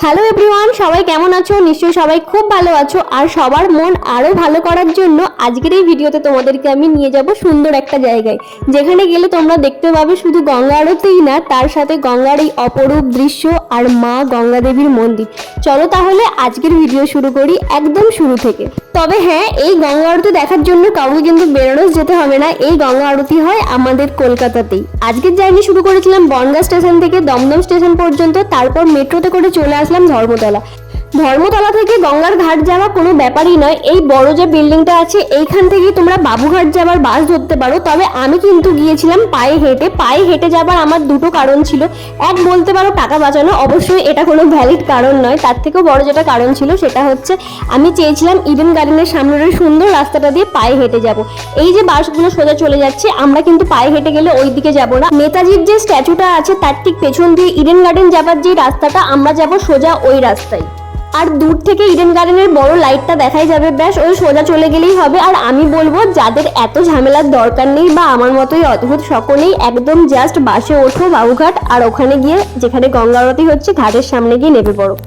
Hello everyone, সবাই কেমন আছো? নিশ্চয়ই সবাই খুব ভালো আছো। আর সবার মন আরো ভালো করার জন্য আজকের এই ভিডিওতে তোমাদেরকে আমি নিয়ে যাব সুন্দর একটা জায়গায়, যেখানে গেলে তোমরা দেখতে পাবে শুধু গঙ্গা আরতিই না, তার সাথে গঙ্গার এই অপরূপ দৃশ্য আর মা গঙ্গা দেবীর মন্দির। চলো তাহলে আজকের ভিডিও শুরু করি একদম শুরু থেকে। তবে হ্যাঁ, এই গঙ্গা আরতি দেখার জন্য কাউকে কিন্তু বেনারস যেতে হবে না। এই গঙ্গা আরতি হয় আমাদের কলকাতাতেই। আজকের জার্নি শুরু করেছিলাম বনগাঁ স্টেশন থেকে দমদম স্টেশন পর্যন্ত, তারপর মেট্রোতে করে চলে আসলাম ধর্মতলা। ধর্মতলা থেকে গঙ্গার ঘাট যাওয়া কোনো ব্যাপারই নয়। এই বড় যে বিল্ডিংটা আছে এইখান থেকেই তোমরা বাবুঘাট যাবার বাস ধরতে পারো। তবে আমি কিন্তু গিয়েছিলাম পায়ে হেঁটে যাবার আমার দুটো কারণ ছিল। এক, বলতে পারো টাকা বাঁচানো, অবশ্যই এটা কোনো ভ্যালিড কারণ নয়। তার থেকেও বড় যেটা কারণ ছিল সেটা হচ্ছে আমি চেয়েছিলাম ইডেন গার্ডেনের সামনের ওই সুন্দর রাস্তাটা দিয়ে পায়ে হেঁটে যাব। এই যে বাসগুলো সোজা চলে যাচ্ছে, আমরা কিন্তু পায়ে হেঁটে গেলে ওই দিকে যাবো না। নেতাজির যে স্ট্যাচুটা আছে তার ঠিক পেছন দিয়ে ইডেন গার্ডেন যাবার যে রাস্তাটা, আমরা যাব সোজা ওই রাস্তায়। আর দূর থেকে ইডেন গার্ডেনের বড় লাইটটা দেখাই যাবে, ব্যাস ওই সোজা চলে গেলেই হবে। আর আমি বলবো যাদের এত ঝামেলার দরকার নেই বা আমার মতোই অদ্ভুত, সকলেই একদম জাস্ট বাসে ওঠো বাবুঘাট, আর ওখানে গিয়ে যেখানে গঙ্গা আরতি হচ্ছে ঘাটের সামনে গিয়ে নেমে পড়ো।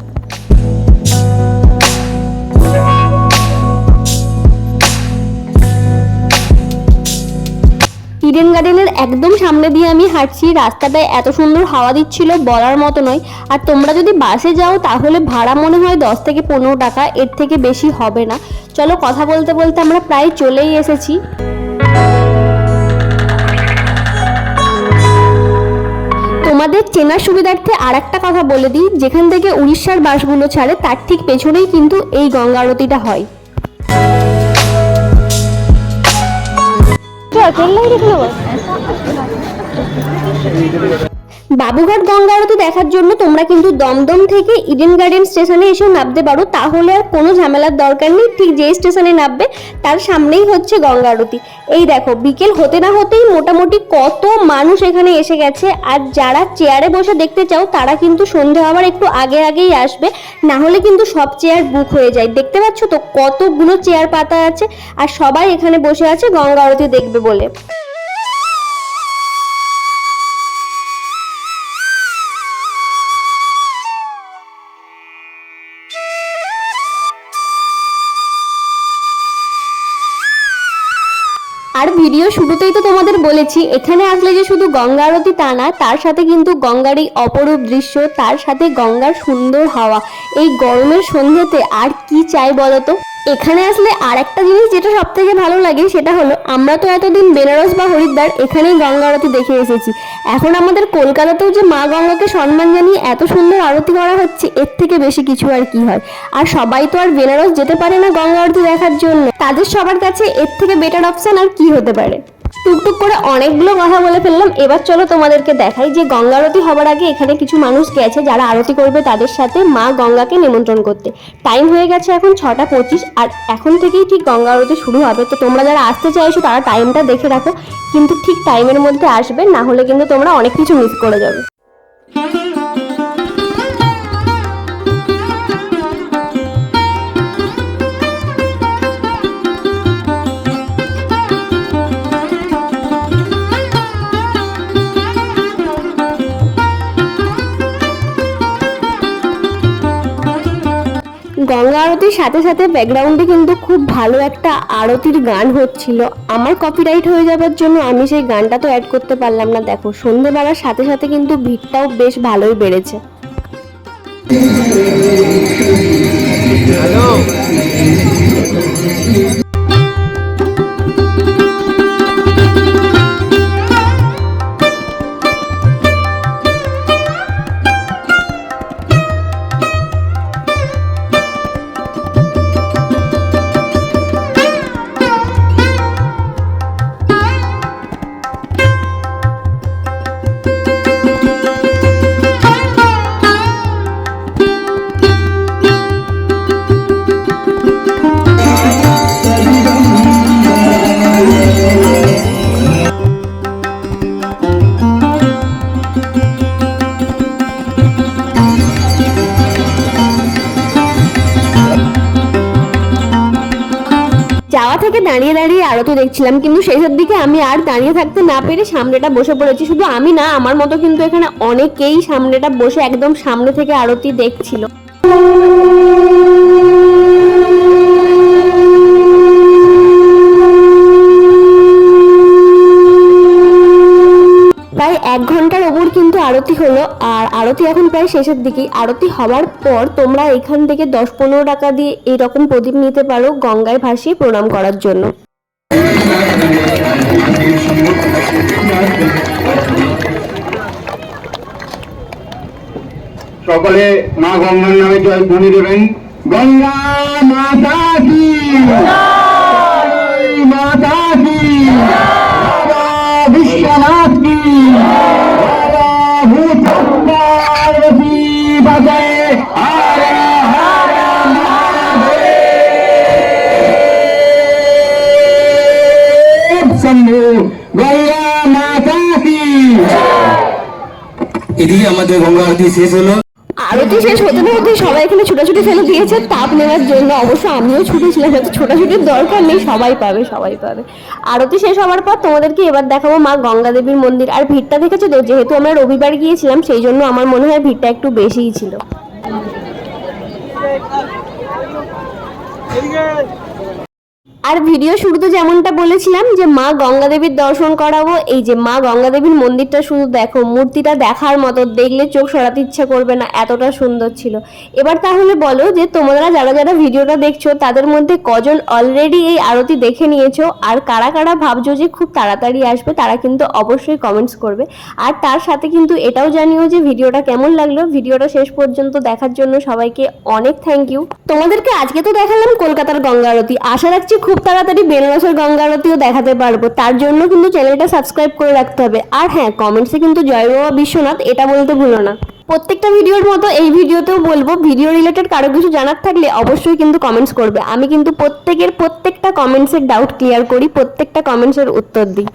ইডেন গার্ডেনের একদম সামনে দিয়ে আমি হাঁটছি, রাস্তাটায় এত সুন্দর হাওয়া দিচ্ছিল বলার মতো নয়। আর তোমরা যদি বাসে যাও তাহলে ভাড়া মনে হয় 10 থেকে 15 টাকা, এর থেকে বেশি হবে না। চলো, কথা বলতে বলতে আমরা প্রায় চলেই এসেছি। তোমাদের চেনার সুবিধার্থে আর একটা কথা বলে দিই, যেখান থেকে উড়িষ্যার বাসগুলো ছাড়ে তার ঠিক পেছনেই কিন্তু এই গঙ্গা আরতিটা হয়। বাবুঘাট গঙ্গা আরতি দেখার জন্য তোমরা কিন্তু দমদম থেকে ইডেন গার্ডেন স্টেশনে এসেও নামতে পারো, তাহলে আর কোনো ঝামেলার দরকার নেই। ঠিক যে স্টেশনে নামবে তার সামনেই হচ্ছে গঙ্গা আরতি। এই দেখো, বিকেল হতে না হতেই মোটামুটি কত মানুষ এখানে এসে গেছে। আর যারা চেয়ারে বসে দেখতে চাও তারা কিন্তু সন্ধে হওয়ার একটু আগেই আসবে, না হলে কিন্তু সব চেয়ার বুক হয়ে যায়। দেখতে পাচ্ছ তো কতগুলো চেয়ার পাতা আছে, আর সবাই এখানে বসে আছে গঙ্গা আরতি দেখবে বলে। আর ভিডিও শুরুতেই তো তোমাদের বলেছি, এখানে আসলে যে শুধু গঙ্গা আরতি তা না, তার সাথে কিন্তু গঙ্গার এই অপরূপ দৃশ্য, তার সাথে গঙ্গার সুন্দর হাওয়া। এই গরমের সন্ধ্যেতে আর কি চাই বলতো? এখানে আসলে আর একটা জিনিস যেটা সব থেকে ভালো লাগে সেটা হলো, আমরা তো এতদিন বেনারস বা হরিদ্বার এখানেই গঙ্গা আরতি দেখে এসেছি। এখন আমাদের কলকাতাতেও যে মা গঙ্গাকে সম্মান জানিয়ে এত সুন্দর আরতি করা হচ্ছে, এর থেকে বেশি কিছু আর কি হয়। আর সবাই তো আর বেনারস যেতে পারে না গঙ্গা আরতি দেখার জন্য, তাদের সবার কাছে এর থেকে বেটার অপশন আর কি হতে পারে। টুকটুক করে অনেকগুলো কথা বলে ফেললাম, এবার চলো তোমাদেরকে দেখাই যে গঙ্গা আরতি হবার আগে এখানে কিছু মানুষ গেছে যারা আরতি করবে তাদের সাথে মা গঙ্গাকে নিমন্ত্রণ করতে। টাইম হয়ে গেছে এখন 6:25, আর এখন থেকেই ঠিক গঙ্গা আরতি শুরু হবে। তো তোমরা যারা আসতে চাইছো তারা টাইমটা দেখে রাখো, কিন্তু ঠিক টাইমের মধ্যে আসবে, না হলে কিন্তু তোমরা অনেক কিছু মিস করে যাবে। গঙ্গা আরতির সাথে সাথে ব্যাকগ্রাউন্ডে কিন্তু খুব ভালো একটা আরতির গান হচ্ছিল। আমার কপিরাইট হয়ে যাবার জন্য আমি সেই গানটা তো অ্যাড করতে পারলাম না। দেখো, সন্ধে বেলার সাথে সাথে কিন্তু ভিড়টাও বেশ ভালোই বেড়েছে। যাওয়া থেকে দাঁড়িয়ে দাঁড়িয়ে আরতি দেখছিলাম, কিন্তু শেষের দিকে আমি আর দাঁড়িয়ে থাকতে না পেরে সামনেটা বসে পড়েছি। শুধু আমি না, আমার মতো কিন্তু এখানে অনেকেই সামনেটা বসে একদম সামনে থেকে আরতি দেখছিল। প্রায় 1 ঘন্টার ওপর কিন্তু আরতি হলো, আর আরতি এখন প্রায় শেষের দিকে। আরতি হওয়ার পর তোমরা এখান থেকে 10-15 টাকা দিয়ে এইরকম প্রদীপ নিতে পারো গঙ্গায় ভাসিয়ে প্রণাম করার জন্য। সকলে মা গঙ্গার নামে জয় ধ্বনি দেবেন। গঙ্গা মাতা কি, মাতা কি, বাবা বিশ্বনাথ কি, বাবা ভূতপার্বতী বাজে হর হর মহাদেব শম্ভু। গঙ্গা মাতা কি। এদিকে আমাদের গঙ্গা আরতি শেষ হলো। আরতি শেষ হতে না হতে সবাই এখানে ছোটাছুটি ফেলে দিয়েছে তাপ নেওয়ার জন্য। অবশ্য আমিও ছুটেছিলাম, হয়তো ছোটাছুটির দরকার নেই, সবাই পাবে সবাই পাবে। আরতি শেষ হওয়ার পর তোমাদেরকে এবার দেখাবো মা গঙ্গা দেবীর মন্দির। আর ভিড়টা দেখেছো তো, যেহেতু আমরা রবিবার গিয়েছিলাম সেই জন্য আমার মনে হয় ভিড়টা একটু বেশিই ছিল। আর ভিডিও শুরুতে যেমনটা বলেছিলাম যে মা গঙ্গা দেবীর দর্শন করাবো, এই যে মা গঙ্গা দেবীর মন্দিরটা শুধু দেখো, মূর্তিটা দেখার মতো, দেখলে চোখ সরাতে ইচ্ছা করবে না, এতটা সুন্দর ছিল। এবার তাহলে বলো যে তোমরা যারা যারা ভিডিওটা দেখছো তাদের মধ্যে কজন অলরেডি এই আরতি দেখে নিয়েছো, আর কারা কারা ভাবছো যে খুব তাড়াতাড়ি আসবে, তারা কিন্তু অবশ্যই কমেন্টস করবে। আর তার সাথে কিন্তু এটাও জানিও যে ভিডিওটা কেমন লাগলো। ভিডিওটা শেষ পর্যন্ত দেখার জন্য সবাইকে অনেক থ্যাংক ইউ। তোমাদেরকে আজকে তো দেখালাম কলকাতার গঙ্গা আরতি, আশা রাখছি খুব তাড়াতাড়ি বেনারসের গঙ্গা আরতিও দেখাতে পারবো। তার জন্য কিন্তু চ্যানেলটা সাবস্ক্রাইব করে রাখতে হবে। আর হ্যাঁ, কমেন্টসে কিন্তু জয় বাবা বিশ্বনাথ এটা বলতে ভুলো না। প্রত্যেকটা ভিডিওর মতো এই ভিডিওতেও বলবো, ভিডিও রিলেটেড কারো কিছু জানার থাকলে অবশ্যই কিন্তু কমেন্টস করবে। আমি কিন্তু প্রত্যেকটা কমেন্টসের ডাউট ক্লিয়ার করি, প্রত্যেকটা কমেন্টসের উত্তর দিই।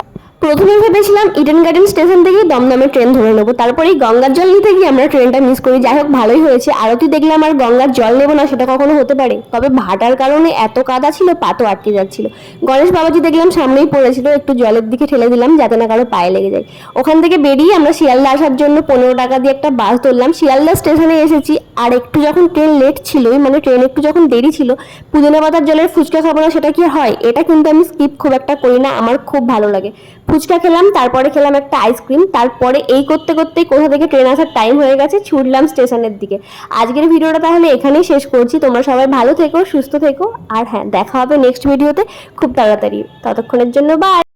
প্রথমে ভেবেছিলাম ইডেন গার্ডেন স্টেশন থেকে দমদমে ট্রেন ধরে নেবো, তারপরে এই গঙ্গার জল নিতে গিয়ে আমরা ট্রেনটা মিস করি। যাই হোক, ভালোই হয়েছে। আরতি দেখলাম আর গঙ্গার জল নেবো না, সেটা কখনো হতে পারে? তবে ভাটার কারণে এত কাদা ছিল, পাতো আটকে যাচ্ছিল। গণেশ বাবাজি দেখলাম সামনেই পড়েছিল, একটু জলের দিকে ঠেলে দিলাম যাতে না কারো পায়ে লেগে যায়। ওখান থেকে বেরিয়ে আমরা শিয়ালদা আসার জন্য 15 টাকা দিয়ে একটা বাস ধরলাম। শিয়ালদা স্টেশনে এসেছি, আর একটু যখন ট্রেন লেট ছিল, মানে ট্রেন একটু যখন দেরি ছিল, পুদিনা পাতার জলের ফুচকা খাবো না সেটা কি হয়? এটা কিন্তু আমি স্কিপ খুব একটা করি না, আমার খুব ভালো লাগে। ফুচকা খেলাম, তারপরে খেলাম একটা আইসক্রিম, তারপরে এই করতে করতেই কোথা থেকে ট্রেন আসার টাইম হয়ে গেছে, ছুটলাম স্টেশনের দিকে। আজকের ভিডিওটা তাহলে এখানেই শেষ করছি। তোমরা সবাই ভালো থেকো, সুস্থ থেকো, আর হ্যাঁ, দেখা হবে নেক্সট ভিডিওতে খুব তাড়াতাড়ি। ততক্ষণের জন্য বাই।